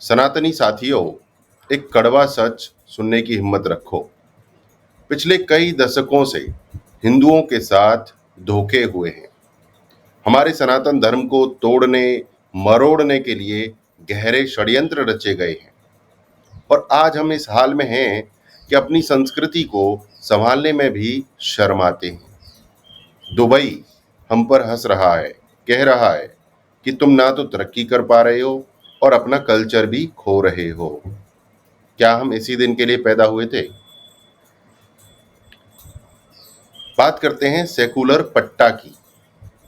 सनातनी साथियों, एक कड़वा सच सुनने की हिम्मत रखो। पिछले कई दशकों से हिंदुओं के साथ धोखे हुए हैं। हमारे सनातन धर्म को तोड़ने, मरोड़ने के लिए गहरे षड्यंत्र रचे गए हैं और आज हम इस हाल में हैं कि अपनी संस्कृति को संभालने में भी शर्माते हैं। दुबई हम पर हंस रहा है, कह रहा है कि तुम ना तो तरक्की कर पा रहे हो और अपना कल्चर भी खो रहे हो। क्या हम इसी दिन के लिए पैदा हुए थे? बात करते हैं सेकुलर पट्टा की।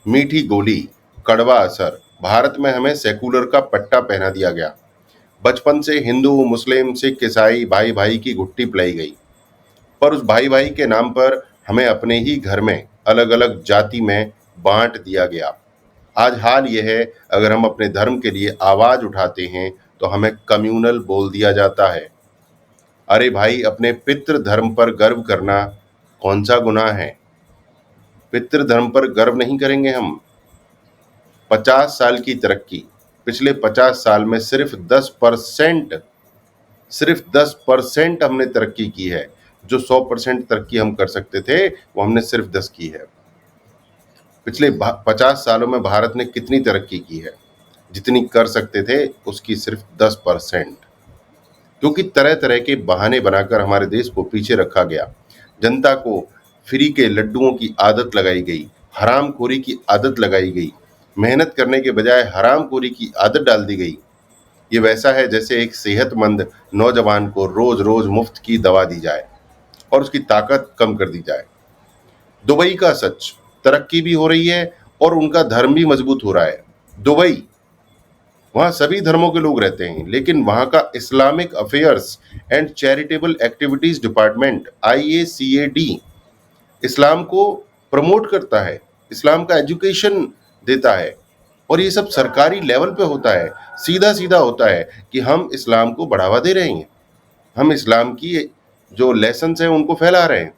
मीठी गोली, कड़वा असर। भारत में हमें सेकुलर का पट्टा पहना दिया गया। बचपन से हिंदू, मुस्लिम, सिख, ईसाई भाई भाई की घुट्टी पिलाई गई। पर उस भाई भाई के नाम पर हमें अपने ही घर में अलग अलग जाति में बांट दिया गया। आज हाल यह है, अगर हम अपने धर्म के लिए आवाज उठाते हैं तो हमें कम्युनल बोल दिया जाता है। अरे भाई, अपने पितृ धर्म पर गर्व करना कौन सा गुनाह है? पितृ धर्म पर गर्व नहीं करेंगे हम? 50 साल की तरक्की, पिछले 50 साल में सिर्फ 10% हमने तरक्की की है। जो 100% तरक्की हम कर सकते थे वो हमने सिर्फ 10 की है। पिछले 50 सालों में भारत ने कितनी तरक्की की है? जितनी कर सकते थे उसकी सिर्फ 10%। क्योंकि तरह तरह के बहाने बनाकर हमारे देश को पीछे रखा गया। जनता को फ्री के लड्डुओं की आदत लगाई गई, हरामखोरी की आदत लगाई गई, मेहनत करने के बजाय हरामखोरी की आदत डाल दी गई। ये वैसा है जैसे एक सेहतमंद नौजवान को रोज रोज मुफ्त की दवा दी जाए और उसकी ताकत कम कर दी जाए। दुबई का सच, तरक्की भी हो रही है और उनका धर्म भी मजबूत हो रहा है। दुबई, वहाँ सभी धर्मों के लोग रहते हैं, लेकिन वहाँ का Islamic affairs and charitable activities department IACAD इस्लाम को प्रमोट करता है, इस्लाम का एजुकेशन देता है और ये सब सरकारी लेवल पे होता है। सीधा सीधा होता है कि हम इस्लाम को बढ़ावा दे रहे हैं, हम इस्लाम की जो लेसन्स हैं उनको फैला रहे हैं,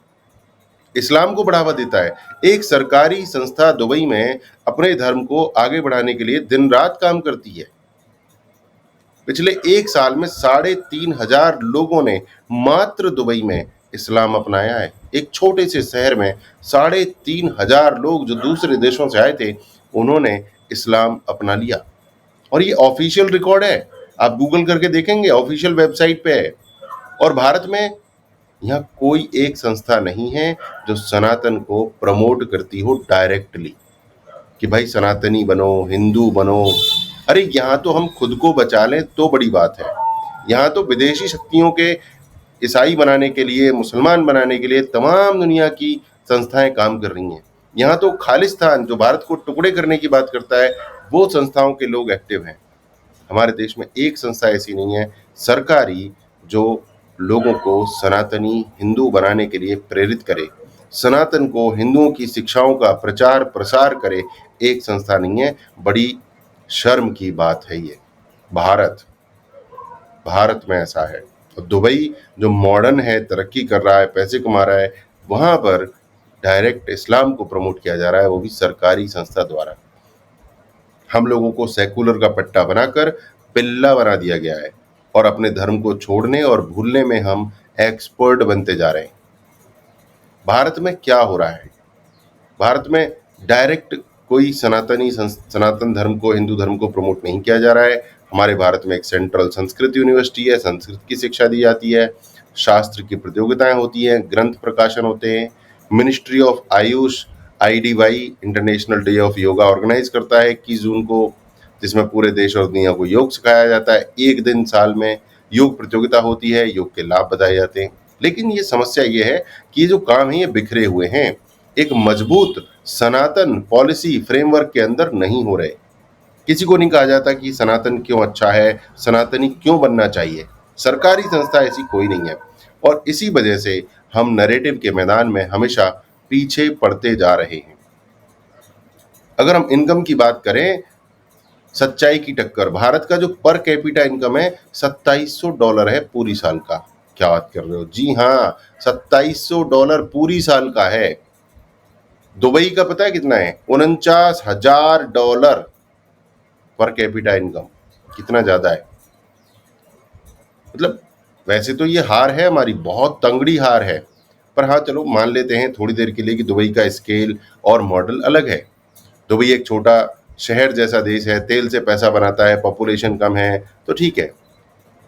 इस्लाम को बढ़ावा देता है। एक सरकारी संस्था दुबई में अपने धर्म को आगे बढ़ाने के लिए दिन रात काम करती है। पिछले 1 साल में 3,500 लोगों ने मात्र दुबई में इस्लाम अपनाया है। एक छोटे से शहर में 3,500 लोग जो दूसरे देशों से आए थे, उन्होंने इस्लाम अपना लिया और ये ऑफिशियल रिकॉर्ड है। आप गूगल करके देखेंगे, ऑफिशियल वेबसाइट पे है। और भारत में यहाँ कोई एक संस्था नहीं है जो सनातन को प्रमोट करती हो डायरेक्टली कि भाई सनातनी बनो, हिंदू बनो। अरे यहाँ तो हम खुद को बचा लें तो बड़ी बात है। यहाँ तो विदेशी शक्तियों के ईसाई बनाने के लिए, मुसलमान बनाने के लिए तमाम दुनिया की संस्थाएं काम कर रही हैं। यहाँ तो खालिस्तान, जो भारत को टुकड़े करने की बात करता है, वो संस्थाओं के लोग एक्टिव हैं। हमारे देश में एक संस्था ऐसी नहीं है सरकारी जो लोगों को सनातनी हिंदू बनाने के लिए प्रेरित करे, सनातन को हिंदुओं की शिक्षाओं का प्रचार प्रसार करे। एक संस्था नहीं है। बड़ी शर्म की बात है ये। भारत भारत में ऐसा है। और दुबई जो मॉडर्न है, तरक्की कर रहा है, पैसे कमा रहा है, वहां पर डायरेक्ट इस्लाम को प्रमोट किया जा रहा है, वो भी सरकारी संस्था द्वारा। हम लोगों को सेकुलर का पट्टा बनाकर पिल्ला बना दिया गया है और अपने धर्म को छोड़ने और भूलने में हम एक्सपर्ट बनते जा रहे हैं। भारत में क्या हो रहा है? भारत में डायरेक्ट कोई सनातन धर्म को, हिंदू धर्म को प्रमोट नहीं किया जा रहा है। हमारे भारत में एक सेंट्रल संस्कृत यूनिवर्सिटी है, संस्कृत की शिक्षा दी जाती है, शास्त्र की प्रतियोगिताएं होती हैं, ग्रंथ प्रकाशन होते हैं। Ministry of AYUSH IDY international day of yoga organise करता है 21 जून को, जिसमें पूरे देश और दुनिया को योग सिखाया जाता है। एक दिन साल में योग प्रतियोगिता होती है, योग के लाभ बताए जाते हैं। लेकिन ये समस्या ये है कि ये जो काम है ये बिखरे हुए हैं, एक मजबूत सनातन पॉलिसी फ्रेमवर्क के अंदर नहीं हो रहे। किसी को नहीं कहा जाता कि सनातन क्यों अच्छा है, सनातनी क्यों बनना चाहिए। सरकारी संस्था ऐसी कोई नहीं है और इसी वजह से हम नैरेटिव के मैदान में हमेशा पीछे पड़ते जा रहे हैं। अगर हम इनकम की बात करें, सच्चाई की टक्कर, भारत का जो पर कैपिटा इनकम है $2700 है पूरी साल का। क्या बात कर रहे हो? जी हाँ, $2700 पूरी साल का है। दुबई का पता है कितना है? $49,000 पर कैपिटा इनकम। कितना ज्यादा है। मतलब वैसे तो ये हार है हमारी, बहुत तंगड़ी हार है, पर हाँ चलो मान लेते हैं थोड़ी देर के लिए कि दुबई का स्केल और मॉडल अलग है। दुबई एक छोटा शहर जैसा देश है, तेल से पैसा बनाता है, पॉपुलेशन कम है, तो ठीक है।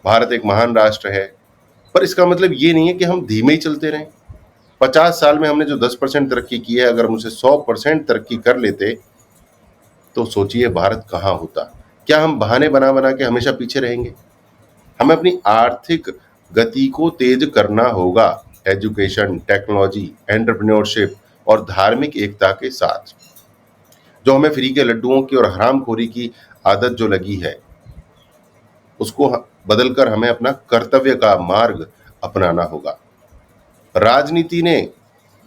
भारत एक महान राष्ट्र है, पर इसका मतलब ये नहीं है कि हम धीमे ही चलते रहें। 50 साल में हमने जो 10% तरक्की की है, अगर हम उसे 100% तरक्की कर लेते तो सोचिए भारत कहाँ होता। क्या हम बहाने बना बना के हमेशा पीछे रहेंगे? हमें अपनी आर्थिक गति को तेज करना होगा, एजुकेशन, टेक्नोलॉजी, एंटरप्रेन्योरशिप और धार्मिक एकता के साथ। जो हमें फ्री के लड्डुओं की और हरामखोरी की आदत जो लगी है, उसको बदलकर हमें अपना कर्तव्य का मार्ग अपनाना होगा। राजनीति ने,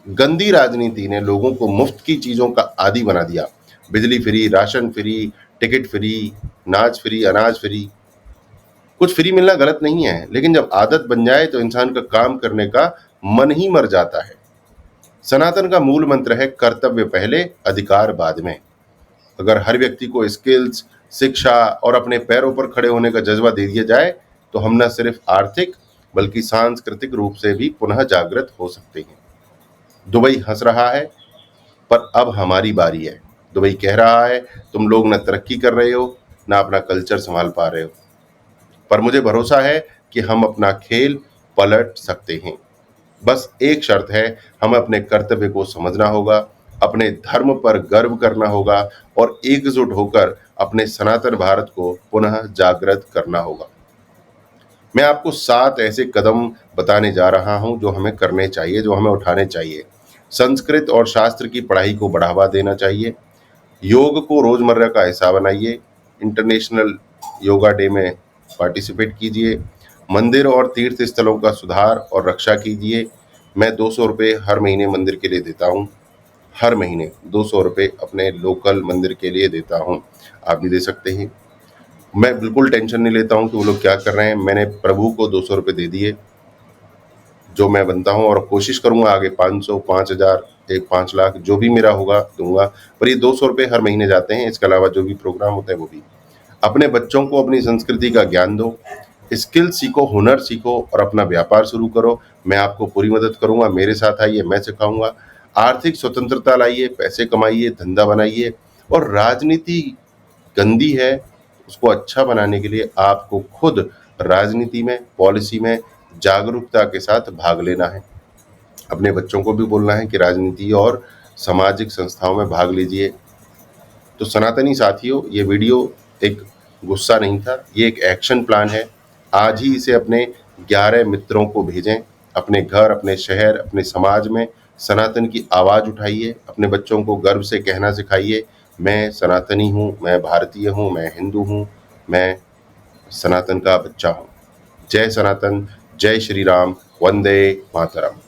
गंदी राजनीति ने लोगों को मुफ्त की चीजों का आदी बना दिया। बिजली free, ration free, ticket free, नाच फ्री, अनाज फ्री। कुछ फ्री मिलना गलत नहीं है, लेकिन जब आदत बन जाए तो इंसान का काम करने का मन ही मर जाता है। सनातन का मूल मंत्र है कर्तव्य पहले, अधिकार बाद में। अगर हर व्यक्ति को स्किल्स, शिक्षा और अपने पैरों पर खड़े होने का जज्बा दे दिया जाए तो हम न सिर्फ आर्थिक बल्कि सांस्कृतिक रूप से भी पुनः जागृत हो सकते हैं। दुबई हंस रहा है, पर अब हमारी बारी है। दुबई कह रहा है तुम लोग न तरक्की कर रहे हो, ना अपना कल्चर संभाल पा रहे हो, पर मुझे भरोसा है कि हम अपना खेल पलट सकते हैं। बस एक शर्त है, हमें अपने कर्तव्य को समझना होगा, अपने धर्म पर गर्व करना होगा और एकजुट होकर अपने सनातन भारत को पुनः जागृत करना होगा। मैं आपको 7 ऐसे कदम बताने जा रहा हूं जो हमें करने चाहिए, जो हमें उठाने चाहिए। संस्कृत और शास्त्र की पढ़ाई को बढ़ावा देना चाहिए। योग को रोजमर्रा का हिस्सा बनाइए। इंटरनेशनल योगा डे में पार्टिसिपेट कीजिए। मंदिर और तीर्थ स्थलों का सुधार और रक्षा कीजिए। मैं 200 रुपये हर महीने मंदिर के लिए देता हूँ। हर महीने 200 रुपये अपने लोकल मंदिर के लिए देता हूँ, आप भी दे सकते हैं। मैं बिल्कुल टेंशन नहीं लेता हूँ कि वो लोग क्या कर रहे हैं। मैंने प्रभु को 200 रुपये दे दिए जो मैं बनता हूँ, और कोशिश करूंगा आगे 500, 5000, 5 लाख जो भी मेरा होगा दूंगा। पर ये 200 रुपये हर महीने जाते हैं। इसके अलावा जो भी प्रोग्राम होता है वो भी। अपने बच्चों को अपनी संस्कृति का ज्ञान दो, स्किल सीखो, हुनर सीखो और अपना व्यापार शुरू करो। मैं आपको पूरी मदद करूंगा, मेरे साथ आइए, मैं सिखाऊंगा। आर्थिक स्वतंत्रता लाइए, पैसे कमाइए, धंधा बनाइए। और राजनीति गंदी है, उसको अच्छा बनाने के लिए आपको खुद राजनीति में, पॉलिसी में जागरूकता के साथ भाग लेना है। अपने बच्चों को भी बोलना है कि राजनीति और सामाजिक संस्थाओं में भाग लीजिए। तो सनातनी साथियों, ये वीडियो एक गुस्सा नहीं था, ये एक एक्शन प्लान है। आज ही इसे अपने 11 मित्रों को भेजें। अपने घर, अपने शहर, अपने समाज में सनातन की आवाज़ उठाइए। अपने बच्चों को गर्व से कहना सिखाइए, मैं सनातनी हूँ, मैं भारतीय हूँ, मैं हिंदू हूँ, मैं सनातन का बच्चा हूँ। जय सनातन, जय श्री राम, वंदे मातरम।